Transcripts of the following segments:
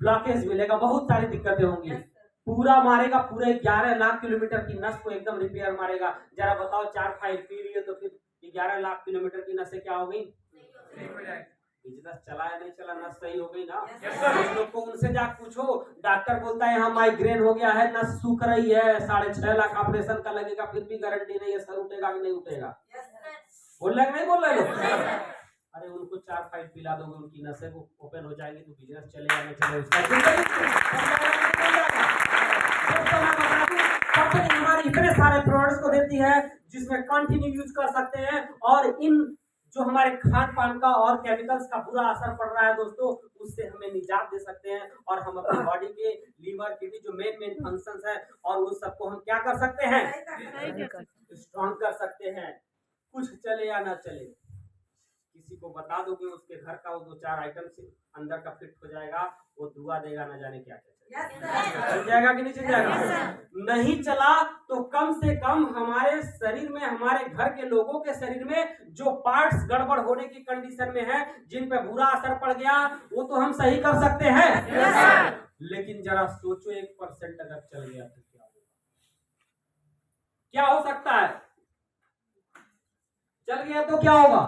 Blockage मिलेगा, बहुत सारी दिक्कतें होंगी। पूरा मारेगा, पूरे 11 लाख किलोमीटर की नस को एकदम रिपेयर मारेगा। जरा बताओ, 4 फाइल पी रही है तो फिर 11 लाख किलोमीटर की नसें क्या हो गई? बिजनेस चला या नहीं चला, नस सही हो गई ना। उस लोग को उनसे जा पूछो, डॉक्टर बोलता है हाँ माइग्रेन हो गया है, नस सूख रही है, 6.5 लाख ऑपरेशन का लगेगा, फिर भी गारंटी नहीं है सर उठेगा कि नहीं उठेगा। बोल रहे नहीं बोल रहे लोग? अरे उनको 4 फाइल पिला दोगे, उनकी नसें को ओपन हो जाएगी, तो बिजनेस चलेगा नहीं चलेगा उसका कंपनी हमारी इतने सारे प्रोडक्ट्स को देती है जिसमें कंटिन्यू यूज कर सकते हैं, और इन जो हमारे खान पान का और केमिकल्स का बुरा असर पड़ रहा है दोस्तों, उससे हमें निजात दे सकते हैं, और हम अपनी बॉडी के लीवर किडनी जो मेन फंक्शंस है और उन सबको हम क्या कर सकते हैं? स्ट्रॉन्ग कर सकते हैं। कुछ चले या ना चले, किसी को बता दो कि उसके घर का वो 2-4 आइटम से अंदर का फिट हो जाएगा, वो दुआ देगा ना जाने क्या क्या चल जाएगा कि नहीं चल जाएगा। नहीं चला तो कम से कम हमारे शरीर में, हमारे घर के लोगों के शरीर में जो पार्ट्स गड़बड़ होने की कंडीशन में है, जिन पे बुरा असर पड़ गया, वो तो हम सही कर सकते हैं। लेकिन जरा सोचो 1% अगर चल गया तो क्या होगा? क्या हो सकता है? चल गया तो क्या होगा?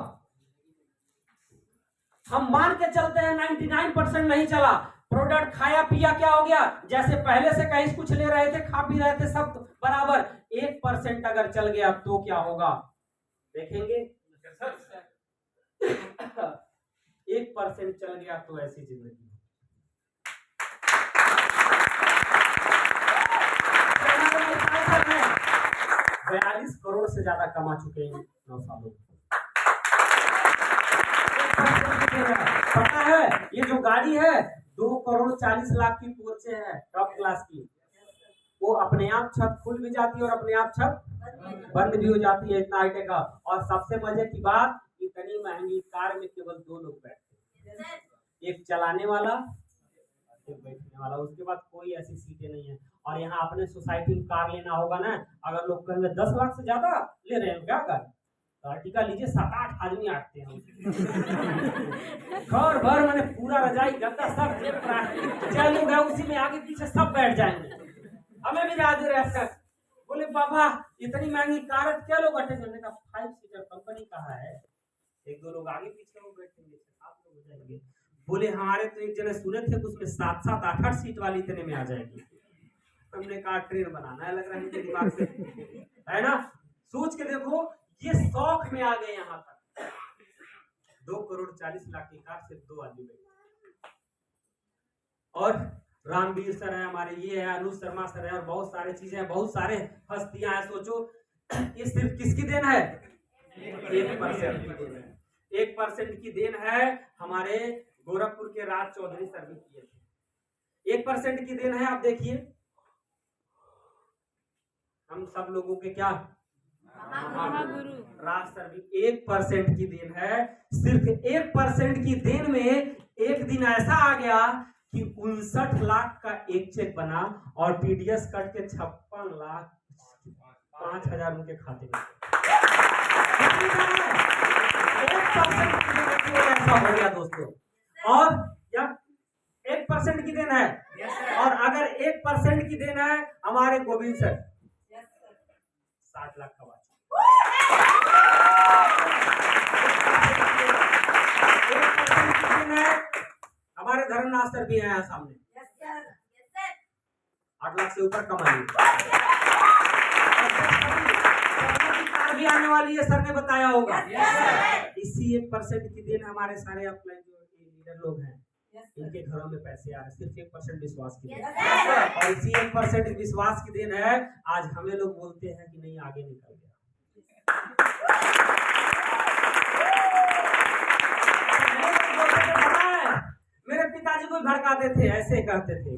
हम मान के चलते हैं 99% नहीं चला, प्रोडक्ट खाया पिया क्या हो गया, जैसे पहले से कहीं कुछ ले रहे थे, खा पी रहे थे सब बराबर। 1% अगर चल गया तो क्या होगा? देखेंगे। 1% चल गया तो ऐसी जिंदगी। 42 करोड़ से ज्यादा कमा चुके हैं 9 सालों में। पता है ये जो गाड़ी है 2 करोड़ 40 लाख की पोर्चे है, टॉप क्लास की, वो अपने आप छत खुल भी जाती है और अपने आप छत बंद भी हो जाती है, इतना हाईटेक का। और सबसे मजे की बात, इतनी महंगी कार में केवल 2 लोग बैठते हैं, एक चलाने वाला, एक बैठने वाला, उसके बाद कोई ऐसी सीटें नहीं है। और यहाँ अपने सोसाइटी में कार लेना होगा ना, अगर लोग कहेंगे 10 लाख से ज्यादा ले रहे हैं क्या कार, टीका लीजिए, 7-8 आदमी आटते हैं घर भर, मैंने पूरा रजाई गद्दा सब चाहे लोग है उसी में आगे पीछे सब बैठ जाएंगे। हमें भी राजी रहता है, बोले बाबा इतनी महंगी कार क्या लोग बैठे? मैंने कहा 5 सीटर कंपनी कहा है, 1-2 लोग आगे पीछे हो बैठेंगे, 7 लोग हो जाएंगे। बोले हमारे तो एक जने सुने थे उसमें 7-7 8-8 सीट वाली इतने में आ जाएगी। हमने कहा ट्रेन बनाना है, लग रहा है दिमाग से, है ना? सोच के देखो, ये शौक में आ गए यहाँ तक। 2 करोड़ 40 लाख की कार सिर्फ 2 आदमी बैठे, और रामवीर सर है हमारे, ये है अनुज शर्मा सर है, और बहुत सारे चीजें हैं, बहुत सारे हस्तियां हैं। सोचो ये सिर्फ किसकी देन है? 1% की देन है। 1% की देन है हमारे गोरखपुर के राज चौधरी सर भी किए थे। 1% की देन है। आप देखिए हम सब लोगों के क्या महागुरु राज सर भी 1% की देन है। सिर्फ 1% की देन में एक दिन ऐसा आ गया कि 59 लाख का एक चेक बना, और टीडीएस कट के 56 लाख 5,000 उनके खाते में। 1% ऐसा हो गया दोस्तों। और क्या 1% की देन है? और अगर 1% की देन है हमारे गोविंद सर, 60 लाख का वाच। हमारे धर्मनाथ सर भी हैं सामने, 8 लाख से ऊपर कमा लिए। भी आने वाली है, सर ने बताया होगा। इसी 1% की देन हमारे सारे अपलाइन जो लीडर लोग हैं, इनके घरों में पैसे आ रहे, सिर्फ 1% विश्वास की देन। और इसी 1% विश्वास की देन है आज हमें लोग बोलते हैं कि नहीं आगे निकल गया। मेरे पिताजी को भड़काते थे, ऐसे कहते थे,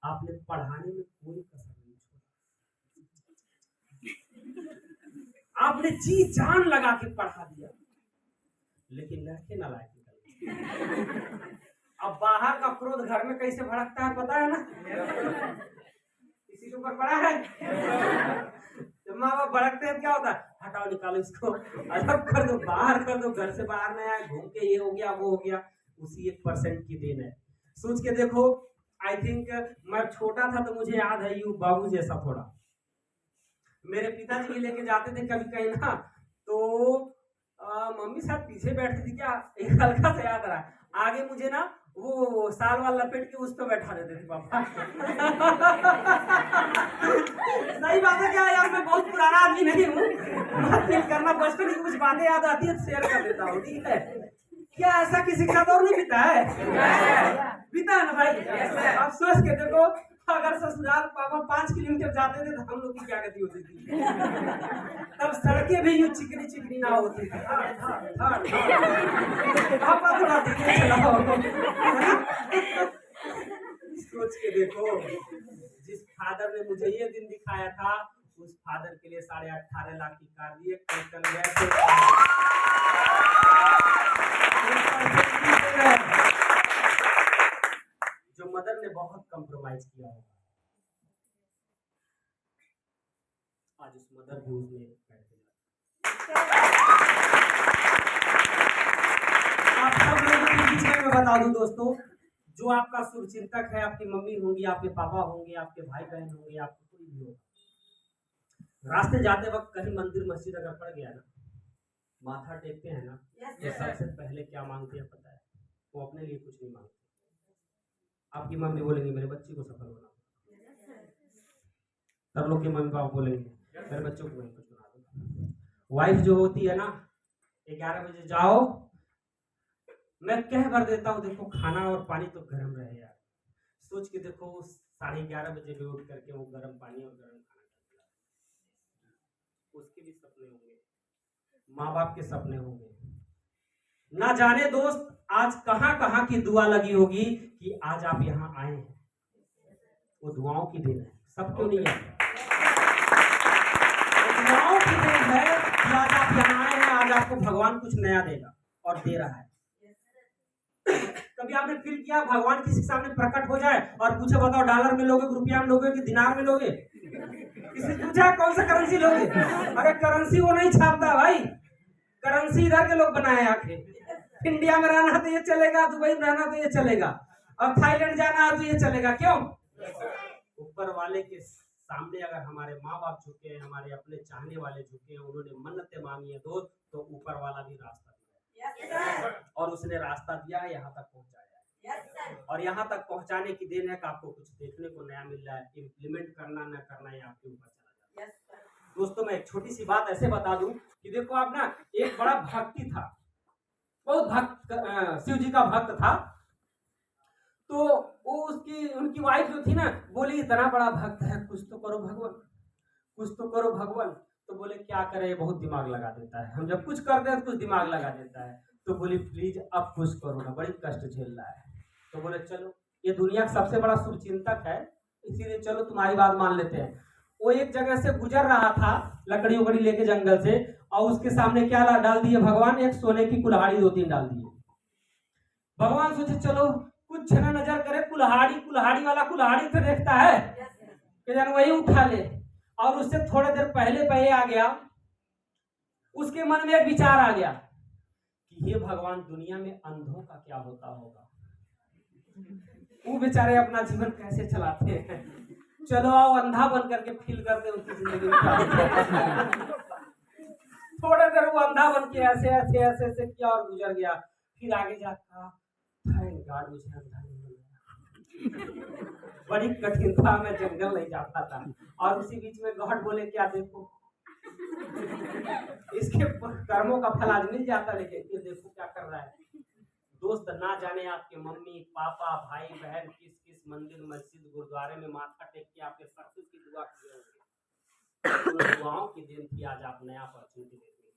आपने पढ़ाने में कोई कसर नहीं छोड़ा, आपने जी जान लगा के पढ़ा दिया, लेकिन लड़के नालायक निकल। अब बाहर का क्रोध घर में कैसे भड़कता है पता है ना? किसी के ऊपर पड़ा है? जब माँ बाप भड़कते हैं क्या होता है? हटाओ, निकालो इसको, अलग कर दो, बाहर कर दो, घर से बाहर नहीं आए, घूम के ये हो गया वो हो गया। उसी 1% की देन है। सोच के देखो, आई थिंक मैं छोटा था तो मुझे याद है यू बाबू जैसा थोड़ा। मेरे पिताजी भी लेके जाते थे कभी कहीं ना, तो मम्मी साथ पीछे बैठती थी क्या, एक हल्का सा याद रहा है, आगे मुझे ना वो साल वाल लपेट के उस पर बैठा देते थे पापा। सही बात है क्या यार, मैं बहुत पुराना आदमी नहीं हूँ, मत फील करना, बचपन की कुछ बातें याद आती है तो शेयर कर देता हूँ, ठीक है। क्या ऐसा किसी का दौर नहीं बीता है? बीता है ना भाई। अब सोच के देखो, अगर ससुराल पापा 5 किलोमीटर जाते थे तो हम लोग की क्या गति होती थी। तब सड़कें भी यूं चिकनी चिकनी ना होती थी। पापा थोड़ा धीरे चलाओ। सोच के देखो, जिस फादर ने मुझे ये दिन दिखाया था, उस फादर के लिए 18.5 लाख की कार दी, जो मदर ने बहुत कंप्रोमाइज किया होगा, आज उस मदर भी उसने आप सब लोगों के बीच में मैं बता दूं दोस्तों, जो आपका शुभचिंतक है, आपकी मम्मी होंगी, आपके पापा होंगे, आपके भाई बहन होंगे, आपको कोई भी होगा, रास्ते जाते वक्त कहीं मंदिर मस्जिद अगर पड़ गया ना, माथा टेकते हैं ना, ये सबसे पहले क्या मांगते हैं पता है? वो अपने लिए कुछ नहीं मांगते। आपकी मम्मी बोलेंगी मेरे बच्चे को सफल बना, सब लोग के मम्मी पापा बोलेंगे मेरे बच्चों को कुछ बना दो। वाइफ जो होती है ना, 11 बजे जाओ, मैं कह भर देता हूँ देखो खाना और पानी तो गर्म रहे यार, सोच के देखो 11:30 बजे भी उठ करके वो गर्म पानी और गर्म खाना खिलाए, उसके भी सपने होंगे, माँ बाप के सपने होंगे। ना जाने दोस्त आज कहां कहां की दुआ लगी होगी कि आज आप यहाँ आए हैं, वो दुआओं की देन है, सब क्यों नहीं है, दुआओं की देन है कि आज आप यहाँ आए हैं, आज आपको भगवान कुछ नया देगा और दे रहा है। कभी आपने फील किया भगवान किसी के सामने प्रकट हो जाए और पूछे बताओ डॉलर में लोगे, रुपया में लोगे कि दिनार में लोगे? किसी पूछा कौन सा करेंसी लोगे? अरे करेंसी वो नहीं छापता भाई, करेंसी इधर के लोग बनाए आके। इंडिया में रहना तो ये चलेगा, दुबई में रहना तो ये चलेगा, और थाईलैंड जाना है तो ये चलेगा, क्यों? ऊपर वाले के सामने अगर हमारे माँ बाप झुके हैं, हमारे अपने चाहने वाले झुके हैं, उन्होंने मन्नतें मांगी है दोस्त, तो ऊपर वाला भी रास्ता और उसने रास्ता दिया है, यहाँ तक पहुंचाया, और यहाँ तक पहुंचाने की देन है कि आपको कुछ देखने को नया मिल रहा है, इम्प्लीमेंट करना न करना ये आपके ऊपर चला जाता है। दोस्तों मैं एक छोटी सी बात ऐसे बता दूं कि देखो आप ना, एक बड़ा भक्ति था, बहुत भक्त, शिव जी का भक्त था, तो वो उनकी वाइफ जो थी ना, बोली इतना बड़ा भक्त है, कुछ तो करो भगवान, कुछ तो करो भगवान। तो बोले क्या करे, बहुत दिमाग लगा देता है, हम जब कुछ करते हैं तो कुछ दिमाग लगा देता है। तो बोली प्लीज अब कुछ करो ना, बड़ी कष्ट झेल रहा है। तो बोले चलो, ये दुनिया का सबसे बड़ा शुभचिंतक है, इसीलिए चलो तुम्हारी बात मान लेते हैं। वो एक जगह से गुजर रहा था लकड़ी उकड़ी लेके जंगल से, और उसके सामने क्या डाल दिए भगवान? एक सोने की कुल्हाड़ी 2-3 डाल दिए। भगवान सोचे चलो कुछ ना नजर करे, कुल्हाड़ी वाला कुल्हाड़ी तो देखता है कि जान वही उठा ले, और उससे थोड़ी देर पहले आ गया, उसके मन में एक विचार आ गया कि हे भगवान दुनिया में अंधों का क्या होता होगा, वो बेचारे अपना जीवन कैसे चलाते हैं, चलो आओ अंधा बन करके फील करते उनकी जिंदगी में। थोड़ा देर वो अंधा बन के ऐसे ऐसे ऐसे ऐसे किया और गुजर गया। फिर आगे जाकर थैंक गॉड मुझे अंधा नहीं मिला। बड़ी कठिनता में जंगल नहीं जाता था, और उसी बीच में गॉड बोले क्या देखो इसके कर्मों का फल आज मिल जाता, लेकिन ये देखो क्या कर रहा है। दोस्त ना जाने आपके मम्मी पापा भाई बहन किस किस मंदिर मस्जिद गुरुद्वारे में माथा टेक के आपके सक्सेस की दुआ किए होंगे, उन दुआओं की देन थी आज आप नया अपॉर्चुनिटी देखने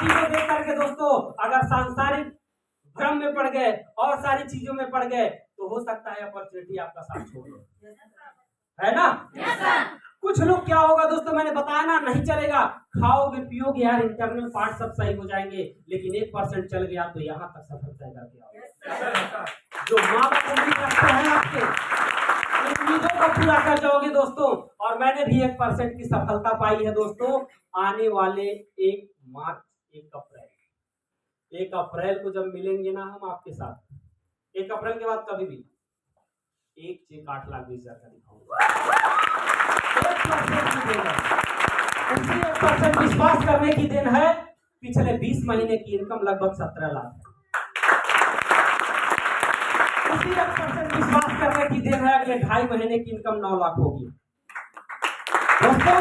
के लिए देख करके दोस्तों अगर सांसारिक भ्रम में पड़ गए और सारी चीजों में पड़ गए तो हो सकता है अपॉर्चुनिटी आपका साथ छोड़ दे, है ना? कुछ लोग क्या होगा दोस्तों, मैंने बताया ना, नहीं चलेगा, खाओगे पियोगे यार इंटरनल पार्ट सब सही हो जाएंगे, लेकिन 1% चल गया तो यहाँ तक सफल तय करके आओगे। जो माँ बाप उम्मीद रखते हैं आपके उम्मीदों को पूरा कर जाओगे दोस्तों, और मैंने भी 1% की सफलता पाई है दोस्तों। आने वाले 1 मार्च 1 अप्रैल 1 अप्रैल को जब मिलेंगे ना हम आपके साथ, 1 अप्रैल के बाद कभी भी एक चेक 8,20,000 का दिखाऊंगा। 1% विश्वास करने की देन है। पिछले 20 महीने की इनकम लगभग 17 लाख है। उसी 1% विश्वास करने की देन है। अगले 2.5 महीने की इनकम 9 लाख होगी। दोस्तों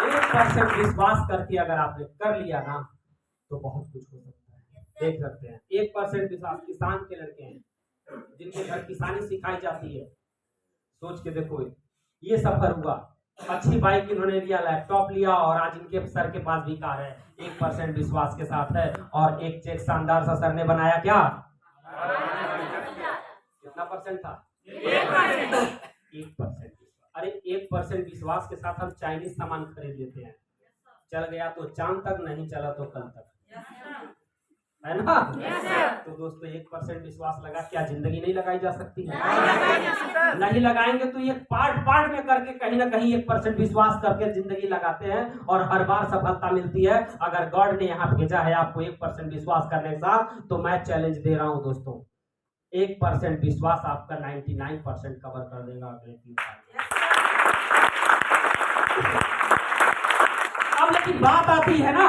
1% विश्वास करके अगर आपने कर लिया ना तो बहुत कुछ हो सकता है। देख सकते हैं 1% विश्वास। किसान के लड़के हैं जिनके घर किसानी सिखाई जाती है, सोच के देखो ये सफर हुआ। अच्छी बाइक इन्होंने लिया, लैपटॉप लिया और आज इनके सर के पास भी कार है। 1% विश्वास के साथ है और एक चेक शानदार सा सर ने बनाया। क्या कितना परसेंट था? 1%। अरे 1% विश्वास के साथ हम चाइनीज सामान खरीद लेते हैं। चल गया तो चांद तक, नहीं चला तो कल तक, है ना? तो दोस्तों 1% विश्वास लगा, क्या जिंदगी नहीं लगाई जा सकती है? नहीं लगाएंगे तो ये पार्ट में करके कहीं ना कहीं 1% विश्वास करके जिंदगी लगाते हैं और हर बार सफलता मिलती है। अगर गॉड ने यहाँ भेजा है आपको 1% विश्वास करने के साथ, तो मैं चैलेंज दे रहा हूँ दोस्तों, 1% विश्वास आपका 99% कवर कर देगा अगले 3 साल। अब लेकिन बात आती है ना,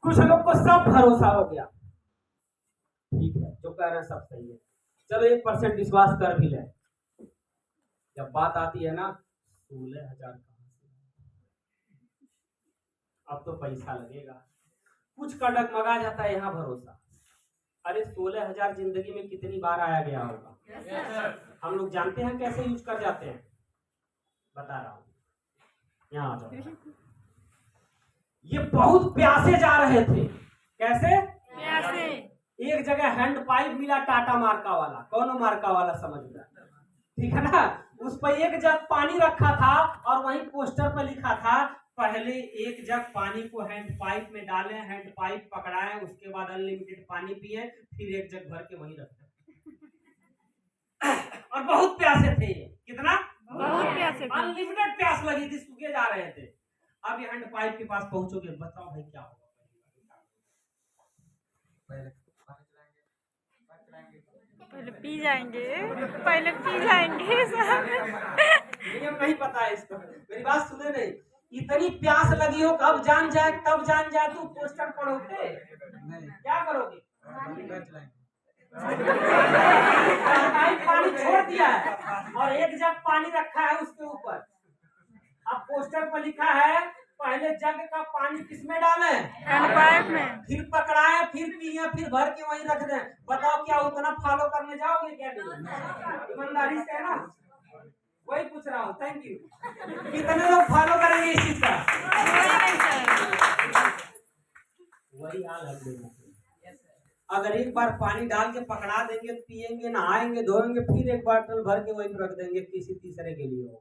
कुछ लोग को सब भरोसा हो गया, ठीक है जो कह रहे हैं सब सही है, चलो 1% विश्वास कर भी ले। जब बात आती है ना 16,000 कहां से, अब तो पैसा लगेगा, कुछ का डगमगा जाता है यहाँ भरोसा। अरे 16,000 जिंदगी में कितनी बार आया गया होगा? हम लोग जानते हैं कैसे यूज कर जाते हैं, बता रहा हूं। यहाँ आ जाओ। ये बहुत प्यासे जा रहे थे। कैसे? प्यासे। एक जगह हैंड पाइप मिला, टाटा मार्का वाला। कौन मार्का वाला समझ गया, ठीक है ना? उस पर एक जग पानी रखा था और वहीं पोस्टर पर लिखा था, पहले एक जग पानी को हैंड पाइप में डालें, हैंड पाइप पकड़ाएं, उसके बाद अनलिमिटेड पानी पिए, फिर एक जग भर के वहीं रखें। और बहुत प्यासे थे। कितना? बहुत प्यासे। अनलिमिटेड प्यास लगी थी, सूखे जा रहे थे। अब ये हैंड पाइप के पास पहुंचोगे, बताओ भाई क्या होगा? पहले पी जाएंगे, पहले पी जाएंगे। नियम नहीं पता है इसको, मेरी बात सुने नहीं। इतनी प्यास लगी हो, कब जान जाए तब जान जाए, तू पोस्टर पढ़ोगे क्या करोगे? पानी छोड़ दिया है और एक जग पानी रखा है उसके ऊपर। अब पोस्टर पर लिखा है पहले जग का पानी किसमें डालें? हैंड पाइप में। फिर पकड़ाए, फिर पिए, फिर भर के वहीं रख दें। बताओ क्या उतना फॉलो करने जाओगे क्या? नहीं, ईमानदारी से है ना, वही पूछ रहा हूँ। Thank you. कितने लोग फॉलो करेंगे इस चीज का? वही हाल है। अगर एक बार पानी डाल के पकड़ा देंगे, पिएंगे, नहाएंगे, धोएंगे, फिर एक बार भर के वहीं रख देंगे, किसी तीसरे के लिए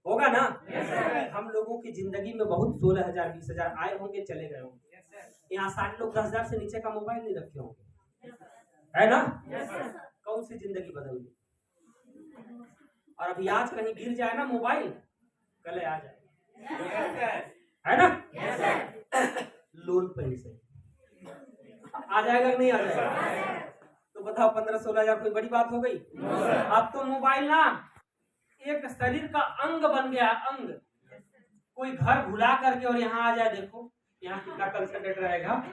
होगा ना? हम लोगों की जिंदगी में बहुत 16,000 20,000 आए होंगे, चले गए होंगे। यहाँ सारे लोग 10,000 से नीचे का मोबाइल नहीं रखे होंगे, है ना? कौन सी जिंदगी बदल गई? और अभी आज कहीं गिर जाए ना मोबाइल, कल आ जाए, है ना? लोन पैसे आ जाएगा नहीं आ जाएगा? तो बताओ 15-16,000 कोई बड़ी बात हो गई? अब तो मोबाइल ना एक शरीर का अंग बन गया, अंग। कोई घर भुला करके और यहाँ आ जाए, देखो यहाँ कितना कंसंट्रेट रहेगा।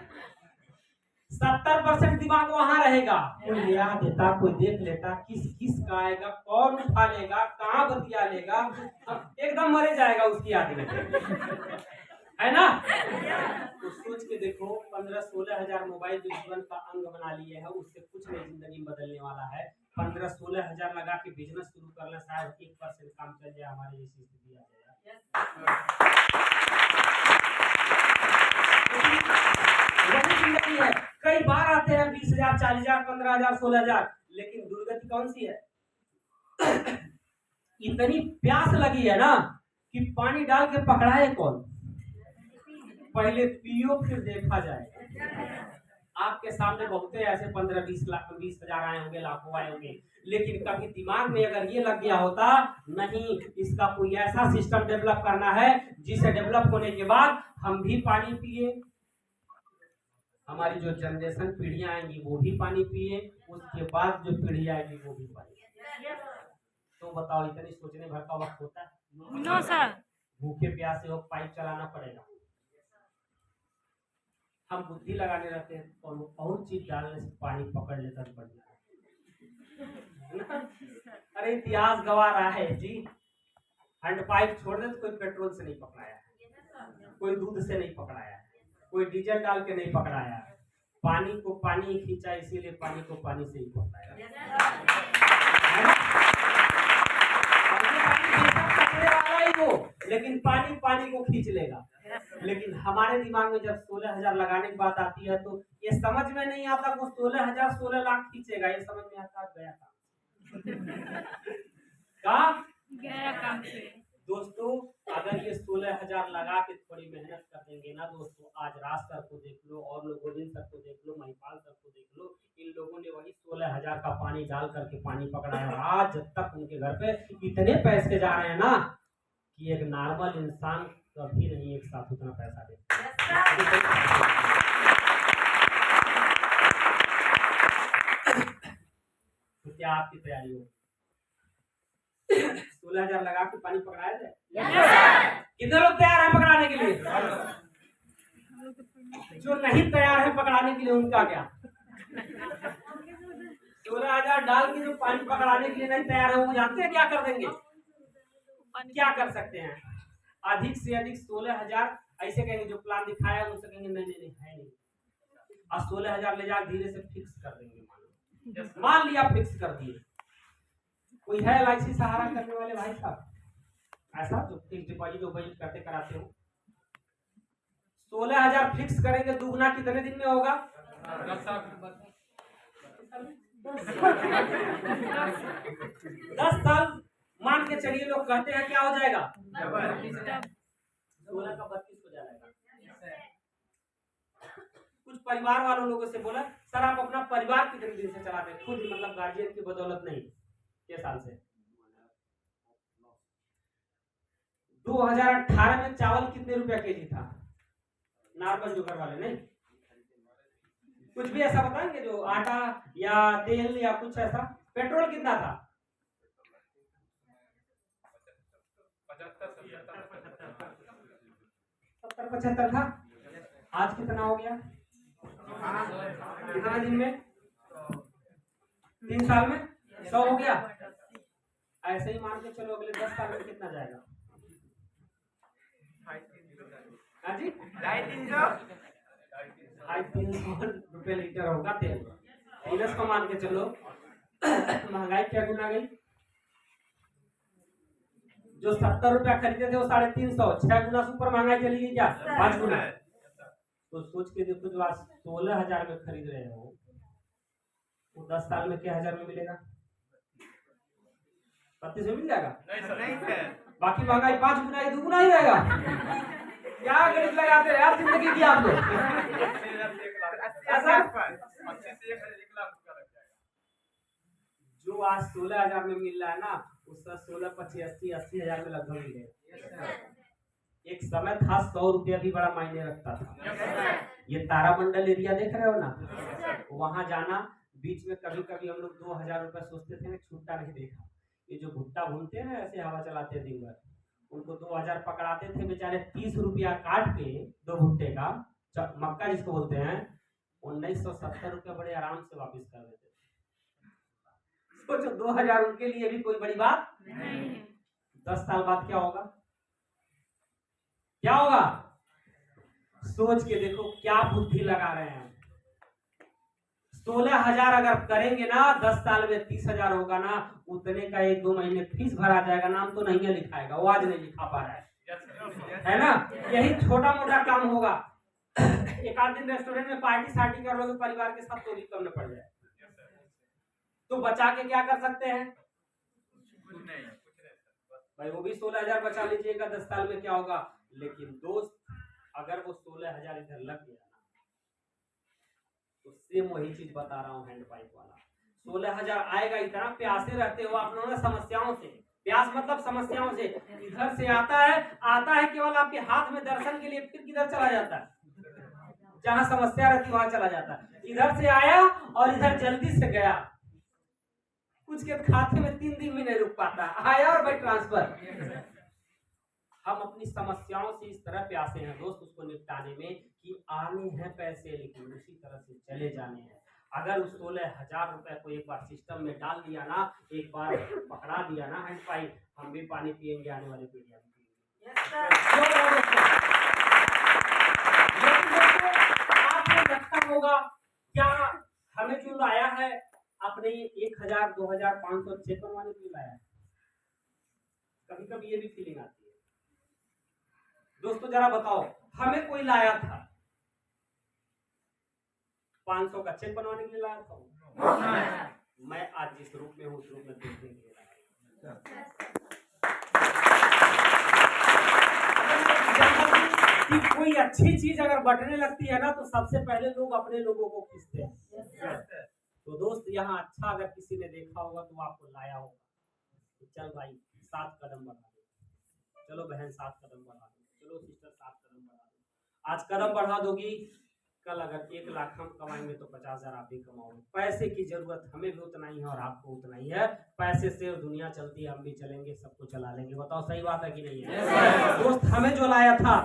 70% दिमाग वहां रहेगा। कोई ले आ देता, कोई देख लेता, किस का आएगा, कौन उठा लेगा, कहाँ बतिया लेगा, एकदम मरे जाएगा उसकी आदमी, है ना? तो सोच के देखो 15-16,000 मोबाइल जो जीवन का अंग बना लिए है, उससे कुछ नहीं जिंदगी बदलने वाला है। 15-16,000 लगा के बिजनेस शुरू करना, शायद 1% काम चल जाए, हमारे जैसी स्थिति आ जाए। कई बार आते हैं 20,000 40,000 15,000 16,000, लेकिन दुर्गति कौन सी है? इतनी प्यास लगी है ना कि पानी डाल के पकड़ाए कौन? पहले पियो फिर देखा जाए। आपके सामने बहुत ऐसे 15-20 लाख 20,000 आए होंगे, लाखों आए होंगे, लेकिन कभी दिमाग में अगर ये लग गया होता, नहीं इसका कोई ऐसा सिस्टम डेवलप करना है जिसे डेवलप होने के बाद हम भी पानी पिए, हमारी जो जनरेशन पीढ़ियां आएंगी वो भी पानी पिए, उसके बाद जो पीढ़ी आएगी वो भी पानी पिए। तो बताओ इतनी सोचने भर का वक्त होता है? No sir. भूखे प्यासे हो पाइप चलाना पड़ेगा। हम बुद्धि लगाने रहते हैं और वो और चीज डालने से पानी पकड़ लेता है बढ़िया। अरे इतिहास गवा रहा है जी, हैंड पाइप छोड़ दे तो कोई पेट्रोल से नहीं पकड़ाया, कोई दूध से नहीं पकड़ाया, कोई डीजल डाल के नहीं पकड़ाया। पानी को पानी ही खींचा, इसीलिए पानी को पानी से ही पकड़ाया। पकड़े वाला ही हो, लेकिन पानी पानी को खींच लेगा। लेकिन हमारे दिमाग में जब 16,000 लगाने की बात आती है तो ये समझ में नहीं आता वो 16,000 16 लाख खींचेगा। ये समझ में आता गया काम गया काम से। दोस्तों अगर ये 16,000 लगा के थोड़ी मेहनत कर देंगे ना दोस्तों, आज राज सर को देख लो और गोविंद सर को देख लो, महिपाल सर को देख लो, इन लोगों ने वही 16,000 का पानी डाल करके पानी पकड़ाया। आज जब तक उनके घर पे इतने पैसे जा रहे हैं ना कि एक नॉर्मल इंसान कभी नहीं एक साथ उतना पैसा दे। तो क्या आपकी तैयारी हो? 16,000 लगा के पानी पकड़ाए थे? कितने लोग तैयार हैं पकड़ाने के लिए? जो नहीं तैयार है पकड़ाने के लिए उनका क्या? 16,000 डाल के जो पानी पकड़ाने के लिए नहीं तैयार है वो जानते हैं क्या कर देंगे? क्या कर सकते हैं? अधिक से अधिक 16,000 ऐसे कहेंगे, जो प्लान दिखाया उनसे कहेंगे नहीं नहीं नहीं है नहीं, और 16,000 ले जाकर धीरे से फिक्स कर देंगे। मान लिया फिक्स कर दिए। कोई है LIC सहारा करने वाले भाई साहब ऐसा जो फिक्स डिपॉजिट वॉजिट करते कराते हो? 16,000 फिक्स करेंगे, दुगना कितने दिन में होगा? 10 साल मान के चलिए। लोग कहते हैं क्या हो जाएगा? 16 का 32 हो जाएगा। कुछ परिवार वालों लोगों से बोला सर आप अपना परिवार कितने दिन से चलाते हैं? खुद मतलब गार्जियन की बदौलत नहीं। के साल से 2018 में चावल कितने रुपया केजी था? नॉर्मल जो घर वाले नहीं, कुछ भी ऐसा बताएंगे जो आटा या तेल या कुछ ऐसा। पेट्रोल कितना था? 70-75 था। आज कितना हो गया? कितना दिन में? 3 साल में 100 हो गया। ऐसे ही मान के चलो अगले 10 साल में कितना जाएगा? हाँ जी 250-300 रुपए लीटर होगा तेल। इनस को मान के चलो महंगाई क्या गुना गई? जो 70 रुपया खरीदे थे वो 350, 6 गुना सुपर महंगाई चली गई क्या? 5 गुना। तो सोच के देखो जो आज 16,000 में खरीद रहे हो वो 10 साल में क्या 1000 में मिलेगा? 32 में मिल जाएगा? नहीं। बाकी महंगाई 5 गुना 2 गुना ही रहेगा। क्या गणित लगाते हैं यार जिंदगी की आप लोग? जो आज 16,000 में मिल रहा है ना उसका 16, 25, 80,000 में लगभग मिलेगा। एक समय था 100 रुपया भी बड़ा मायने रखता था। ये तारामंडल एरिया देख रहे हो ना, वहां जाना बीच में कभी कभी हम लोग 2,000 रुपया सोचते थे ना, छूटा नहीं देखा। ये जो भुट्टा भूनते हैं ना ऐसे हवा चलाते हैं दिन भर, उनको 2,000 पकड़ाते थे बेचारे। 30 रुपया काट के 2 भुट्टे का मक्का जिसको बोलते हैं 1970 रुपया बड़े आराम से वापस कर देते थे। सोचो 2,000 उनके लिए भी कोई बड़ी बात नहीं। 10 साल बाद क्या होगा? क्या होगा? सोच के देखो क्या बुद्धि लगा रहे हैं। 16,000 अगर करेंगे ना 10 साल में 30,000 होगा ना, उतने का 1-2 महीने फीस भरा जाएगा। नाम तो नहीं है लिखाएगा, वो आज नहीं लिखा पा रहा है ना? यही छोटा मोटा काम होगा। एक आध दिन रेस्टोरेंट में पार्टी सार्टी कर लोगे परिवार के साथ तो भी कम न पड़ जाए। तो बचा के क्या कर सकते हैं भाई? वो भी 16,000 बचा लीजिएगा 10 साल में क्या होगा। लेकिन दोस्त अगर वो 16,000 इधर लग गया ना तो सेम वही चीज बता रहा हूँ हैंड पाइप वाला। 16,000 आएगा। इतना प्यासे रहते हो आप लोगों समस्याओं से। प्यास मतलब समस्याओं से। इधर से आता है केवल आपके हाथ में दर्शन के लिए, फिर किधर चला जाता है? जहां समस्या रहती वहां चला जाता है। इधर से आया और इधर जल्दी से गया, कुछ के खाते में 3 दिन भी नहीं रुक पाता, आया और भाई ट्रांसफर। हम अपनी समस्याओं से इस तरह प्यासे हैं दोस्त उसको निपटाने में कि आने हैं पैसे लेकिन उसी तरह से चले जाने हैं। अगर उस 16,000 रुपए को एक बार सिस्टम में डाल दिया ना, एक बार पकड़ा दिया ना हैंड पाइप, हम भी पानी पिएंगे, आने वाली पीढ़ियां भी पिएंगी। आपको लगता होगा क्या हमें जो लाया है आपने 1,000 2,000 500 चेक बनवाने के लिए लाया है? कभी कभी ये भी फीलिंग आती है दोस्तों। जरा बताओ, हमें कोई लाया था 500 का चेक बनवाने के लिए लाया था? मैं आज जिस रूप में हूं उस रूप में देखने के लिए लाया। कि कोई अच्छी चीज अगर बटने लगती है ना तो सबसे पहले लोग अपने लोगों को खींचते हैं। तो दोस्त यहाँ अच्छा अगर किसी ने देखा होगा तो आपको लाया होगा, तो चल भाई 7 कदम बढ़ा दो, चलो बहन 7 कदम बढ़ा दो, चलो सिस्टर 7 कदम बढ़ा दो। आज कदम बढ़ा दोगी, कल अगर 1 लाख हम कमाएंगे तो 50,000 आप भी कमाओगे। पैसे की जरूरत हमें भी उतना ही है और आपको उतना ही है। पैसे से दुनिया चलती है, हम भी चलेंगे, सबको चला लेंगे। बताओ सही बात है कि नहीं है? दोस्त हमें जो लाया था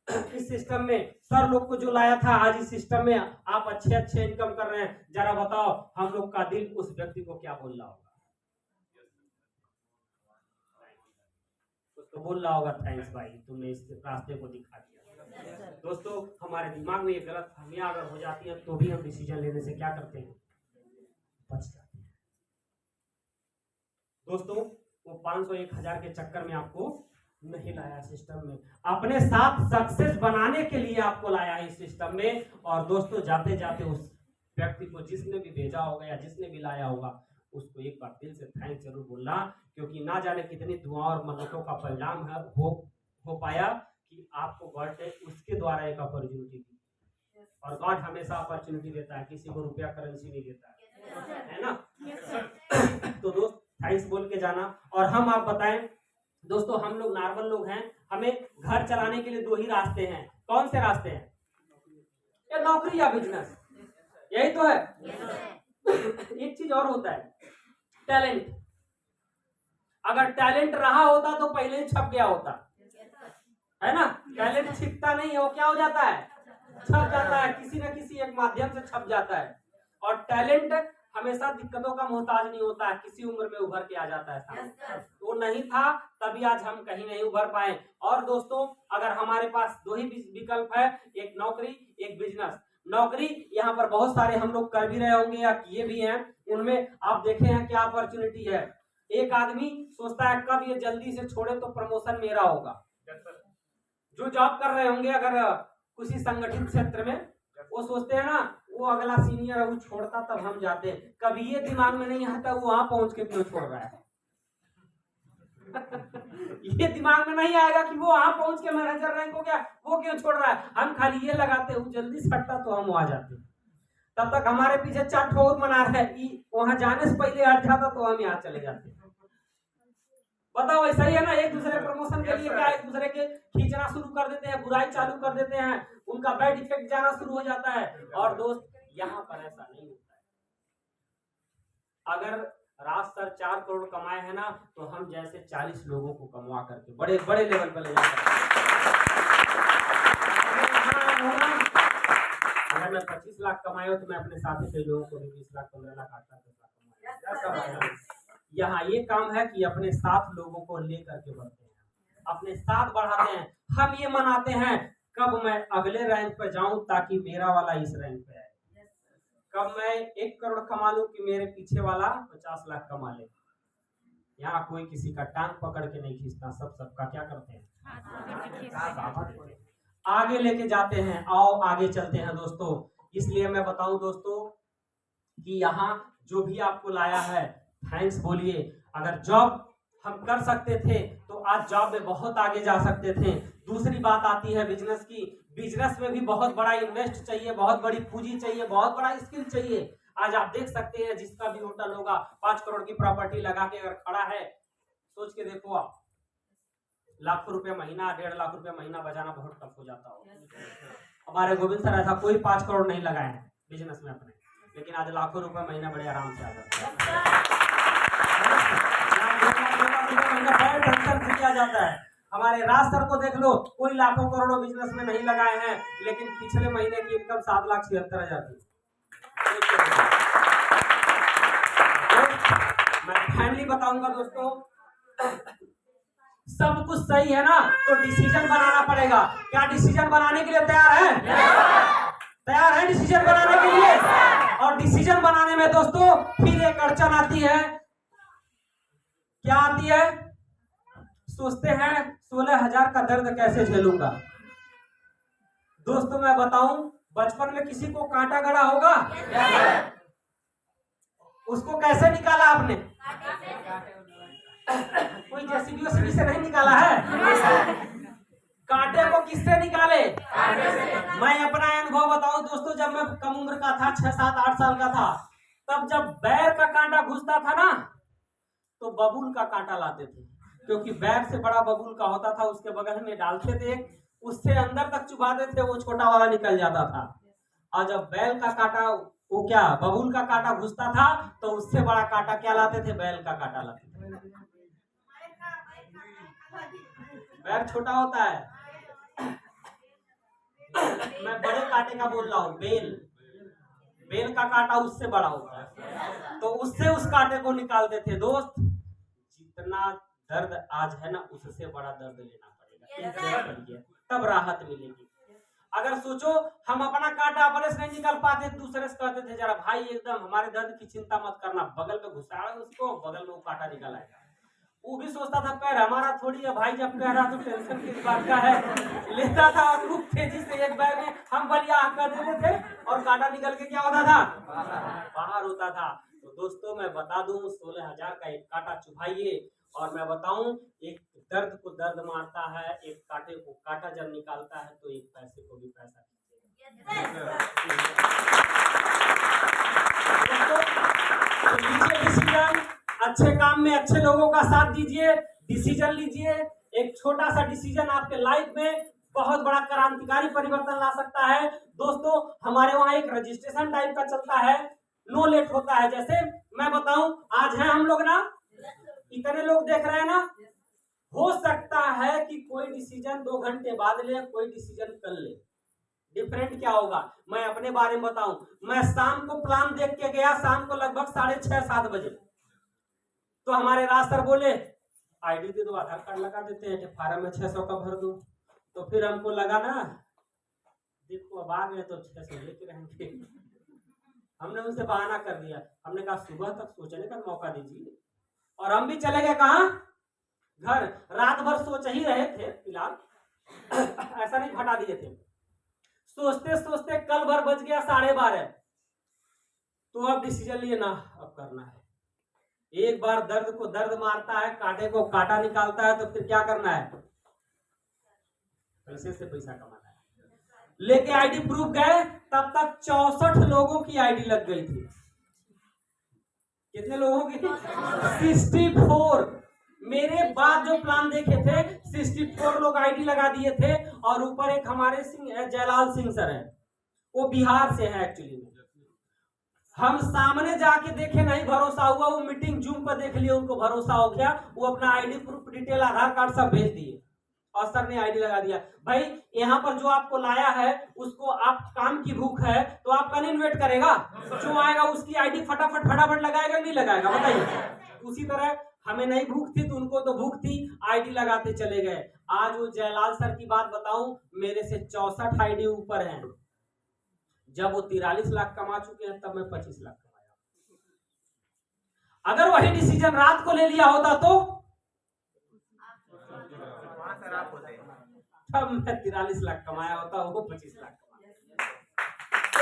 इस सिस्टम में, सर लोग को जो लाया था आज इस सिस्टम में, आप अच्छे इनकम कर रहे हैं, जरा बताओ हम लोग का दिल उस व्यक्ति को क्या बोल रहा होगा? उसको बोल रहा होगा थैंक्स भाई, तुमने इस रास्ते को दिखा दिया। दोस्तों हमारे दिमाग में ये गलत फहमियां अगर हो जाती है तो भी हम डिसीजन लेने से क्या करते हैं, बच जाते हैं। दोस्तों वो 500 1,000 के चक्कर में आपको नहीं लाया सिस्टम में, अपने साथ सक्सेस बनाने के लिए आपको लाया इस सिस्टम में। और दोस्तों जाते जाते उस व्यक्ति को जिसने भी भेजा होगा या जिसने भी लाया होगा उसको एक बार दिल से थैंक्स जरूर बोलना, क्योंकि ना जाने कितनी दुआओं और मन्नतों का परिणाम है हो पाया कि आपको गॉड ने उसके द्वारा एक अपॉर्चुनिटी दी। और गॉड हमेशा अपॉर्चुनिटी देता है, किसी को रुपया करेंसी नहीं देता है ना। तो दोस्त थैंक्स बोल के जाना। और हम आप बताएं दोस्तों, हम लोग नॉर्मल लोग हैं, हमें घर चलाने के लिए 2 ही रास्ते हैं। कौन से रास्ते हैं? या नौकरी या बिजनेस, यही तो है। एक चीज और होता है, टैलेंट। अगर टैलेंट रहा होता तो पहले ही छप गया होता है ना। टैलेंट छिपता नहीं है, वो क्या हो जाता है, छप जाता है, किसी न किसी एक माध्यम से छप जाता है। और टैलेंट हमेशा दिक्कतों का मोहताज नहीं होता है, किसी उम्र में उभर के आ जाता है। तो नहीं था तभी आज हम कहीं नहीं उभर पाए। और दोस्तों अगर हमारे पास 2 ही विकल्प है, एक नौकरी एक बिजनेस। नौकरी यहाँ पर बहुत सारे हम लोग कर भी रहे होंगे या किए भी हैं, उनमें आप देखे हैं क्या अपॉर्चुनिटी है। एक आदमी सोचता है कब ये जल्दी से छोड़े तो प्रमोशन मेरा होगा। जो जॉब कर रहे होंगे अगर किसी संगठित क्षेत्र में, वो सोचते हैं ना वो अगला सीनियर है वो छोड़ता तब हम जाते हैं। कभी ये दिमाग में नहीं आता वो वहां पहुंच के क्यों छोड़ रहा है। ये दिमाग में नहीं आएगा कि वो वहां पहुंच के मैनेजर रैंक हो गया वो क्यों छोड़ रहा है। हम खाली ये लगाते हैं जल्दी सटता तो हम वहां जाते, तब तक हमारे पीछे 4 ठोर मना रहे हैं, वहां जाने से पहले हट जाता तो हम यहाँ चले जाते। बताओ ऐसा ही है ना। एक दूसरे प्रमोशन के लिए क्या एक दूसरे के खींचना शुरू कर देते हैं, बुराई चालू कर देते हैं, उनका बैड इफेक्ट जाना शुरू हो जाता है। और दोस्त यहाँ पर ऐसा नहीं होता है। अगर राज सर 4 करोड़ कमाए हैं ना तो हम जैसे 40 लोगों को कमवा करके बड़े बड़े लेवल पर ले जाते हैं। अगर मैं 25 लाख कमाए हो तो मैं अपने साथी के लोगों को भी 20 लाख 15 लाख 8 लाख कमाया। यहाँ ये काम है कि अपने साथ लोगों को लेकर के बढ़ते हैं, अपने साथ बढ़ाते हैं। हम ये मनाते हैं कब मैं अगले रैंक पे जाऊं ताकि मेरा वाला इस रैंक पे आए, कब मैं 1 करोड़ कमा लूं कि मेरे पीछे वाला 50 लाख कमा ले। यहाँ कोई किसी का टांग पकड़ के नहीं खींचता, सबका क्या करते हैं, आगे लेके जाते हैं। आओ आगे चलते हैं दोस्तों। इसलिए मैं बताऊं दोस्तों कि यहाँ जो भी आपको लाया है थैंक्स बोलिए। अगर जॉब हम कर सकते थे तो आज जॉब में बहुत आगे जा सकते थे। दूसरी बात आती है बिजनेस की। बिजनेस में भी बहुत बड़ा इन्वेस्ट चाहिए, बहुत बड़ी पूंजी चाहिए, बहुत बड़ा स्किल चाहिए। आज आप देख सकते हैं जिसका भी होटल होगा 5 करोड़ की प्रॉपर्टी लगा के अगर खड़ा है, सोच के देखो आप, लाखों रुपए महीना 1.5 लाख रुपए महीना बचाना बहुत टफ हो जाता हो। हमारे गोविंद सर ऐसा कोई 5 करोड़ नहीं लगाए हैं बिजनेस में अपने, लेकिन आज लाखों रुपए महीना बड़े आराम से आ जाता है। हमारे राज सर को देख लो, कोई लाखों करोड़ों बिजनेस में नहीं लगाए हैं, लेकिन पिछले महीने की इनकम 7,76,000 थी। मैं फाइनली बताऊंगा दोस्तों, सब कुछ सही है ना, तो डिसीजन बनाना पड़ेगा। क्या डिसीजन बनाने के लिए तैयार है? तैयार है डिसीजन बनाने के लिए? और डिसीजन बनाने में दोस्तों फिर एक अड़चन आती है। क्या आती है? सोचते हैं 16,000 का दर्द कैसे झेलूंगा। दोस्तों मैं बताऊं, बचपन में किसी को कांटा गड़ा होगा? उसको कैसे निकाला आपने? कोई जेसीबी से नहीं निकाला है। कांटे को किससे निकाले? मैं अपना अनुभव बताऊं दोस्तों, जब मैं कम उम्र का था, 6, 7, 8 साल का था, तब जब बैर का कांटा घुसता था ना, तो बबूल का कांटा लाते थे, क्योंकि बैर से बड़ा बबूल का होता था, उसके बगल में डालते थे, उससे अंदर तक चुभाते थे, वो छोटा वाला निकल जाता था। और जब बैल का कांटा, वो क्या बबूल का कांटा घुसता था, तो उससे बड़ा कांटा क्या लाते थे? बैल का कांटा लाते थे। बैर छोटा होता है, मैं बड़े कांटे का बोल रहा हूँ। बेल का कांटा उससे बड़ा होता है, तो उससे उस कांटे को निकालते थे। दोस्त, जितना दर्द आज है ना, उससे बड़ा दर्द लेना पड़ेगा, तब राहत मिलेगी। अगर सोचो हम अपना कांटा अपने से नहीं निकाल पाते, दूसरे से कहते थे जरा भाई एकदम हमारे दर्द की चिंता मत करना, बगल में घुसा उसको, बगल में वो कांटा निकल आएगा। वो भी सोचता था पैर हमारा थोड़ी है भाई, जब कह रहा तो टेंशन किस बात का है, लेता था और खूब तेजी से एक बैग में हम बलिया कर देते थे, और कांटा निकल के क्या होता था? बाहर होता था। तो दोस्तों मैं बता दूं, 16,000 का एक कांटा चुभाइए, और मैं बताऊं, एक दर्द को दर्द मारता है, एक कांटे को कांटा जब निकालता है, तो एक पैसे को भी पैसा। डिसीजन, अच्छे काम में अच्छे लोगों का साथ दीजिए, डिसीजन लीजिए। एक छोटा सा डिसीजन आपके लाइफ में बहुत बड़ा क्रांतिकारी परिवर्तन ला सकता है। दोस्तों हमारे वहाँ एक रजिस्ट्रेशन टाइप का चलता है, नो लेट होता है। जैसे मैं बताऊं, आज है हम लोग ना, इतने लोग देख रहे हैं ना, हो सकता है कि कोई डिसीजन 2 घंटे बाद ले, कोई डिसीजन कल ले। डिफरेंट क्या होगा? मैं अपने बारे में बताऊं, मैं शाम को प्लान देख के गया, शाम को लगभग 6:30 7 बजे, तो हमारे राज सर बोले आईडी दे दो, आधार कार्ड लगा देते हैं, फार्म में 600 का भर दो। तो फिर हमको लगा ना, देखो अब आ गए तो 600 लेके रहेंगे। हमने उनसे बहाना कर दिया, हमने कहा सुबह तक सोचने का मौका दीजिए, और हम भी चले गए कहाँ? घर। रात भर सोच ही रहे थे, फिलहाल ऐसा नहीं हटा दिए थे। सोचते सोचते कल भर बज गया 12:30, तो अब डिसीजन लिए ना, अब करना है। एक बार दर्द को दर्द मारता है, कांटे को कांटा निकालता है, तो फिर क्या करना है? पैसे से पैसा कमाना है। लेके आईडी प्रूफ गए, तब तक 64 लोगों की आईडी लग गई थी। कितने लोगों की? 64। मेरे बाद जो प्लान देखे थे, 64 लोग आईडी लगा दिए थे। और ऊपर एक हमारे जयलाल सिंह सर है, वो बिहार से है एक्चुअली। हम सामने जाके देखे, नहीं भरोसा हुआ, वो मीटिंग जूम पर देख लिया, उनको भरोसा हो गया, वो अपना आईडी प्रूफ डिटेल आधार कार्ड सब भेज दिए, और सर ने आईडी लगा दिया। भाई यहाँ पर जो आपको लाया है, उसको आप काम की भूख है, तो आप कौन इन्वेट करेगा? जो आएगा उसकी आईडी फटाफट लगाएगा, नहीं लगाएगा? बताइए। उसी तरह हमें नहीं भूख थी, तो उनको तो भूख थी, आईडी लगाते चले गए। आज वो जयलाल सर की बात बताऊं, मेरे से 64 आईडी ऊपर है। जब वो 43 लाख कमा चुके हैं, तब मैं 25 लाख कमाया। अगर वही डिसीजन रात को ले लिया होता तो तब मैं 43 लाख कमाया होता, वो 25 लाख कमाया।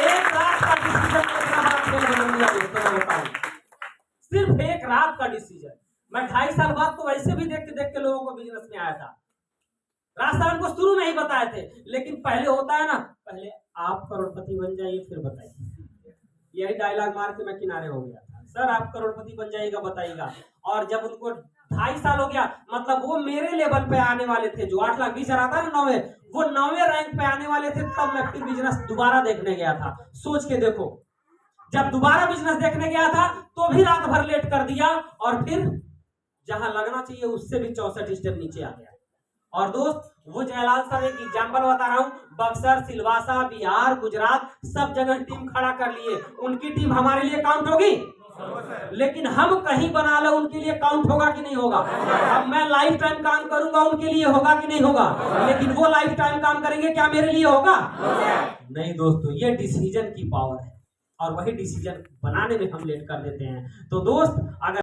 एक रात का डिसीजन कितना बड़ा खेल बदल दिया दोस्तों, मैं बताऊं। सिर्फ एक रात का डिसीजन। मैं 2.5 साल बाद तो वैसे भी देख के लोगों को बिजनेस में आया था। रास्ता हमको शुरू में ही बताए थे, लेकिन पहले होता है ना, पहले आप करोड़पति बन जाइए फिर बताइए। यही डायलॉग मार के मैं किनारे हो गया था, सर आप करोड़पति बन जाइएगा बताइएगा। और जब उनको 2.5 साल हो गया, मतलब वो मेरे लेवल पे आने वाले थे, जो 8,20,000 आता है ना 9वें, वो 9वें रैंक पे आने वाले थे, तब मैं फिर बिजनेस दोबारा देखने गया था। सोच के देखो, जब दोबारा बिजनेस देखने गया था तो भी रात भर लेट कर दिया, और फिर जहां लगना चाहिए उससे भी 64 स्टेप नीचे आ गया। और दोस्त, वो जयलाल सर एक एग्जाम्पल बता रहा हूँ, बक्सर, सिलवासा, बिहार, गुजरात, सब जगह टीम खड़ा कर लिए। उनकी टीम हमारे लिए काउंट होगी, लेकिन हम कहीं बना लो उनके लिए काउंट होगा कि नहीं होगा? अब मैं लाइफ टाइम काम करूंगा उनके लिए होगा कि नहीं होगा? लेकिन वो लाइफ टाइम काम करेंगे, क्या मेरे लिए होगा? नहीं दोस्तों, ये डिसीजन की पावर है, और वही डिसीजन बनाने में हम लेट कर देते हैं। तो दोस्त, अगर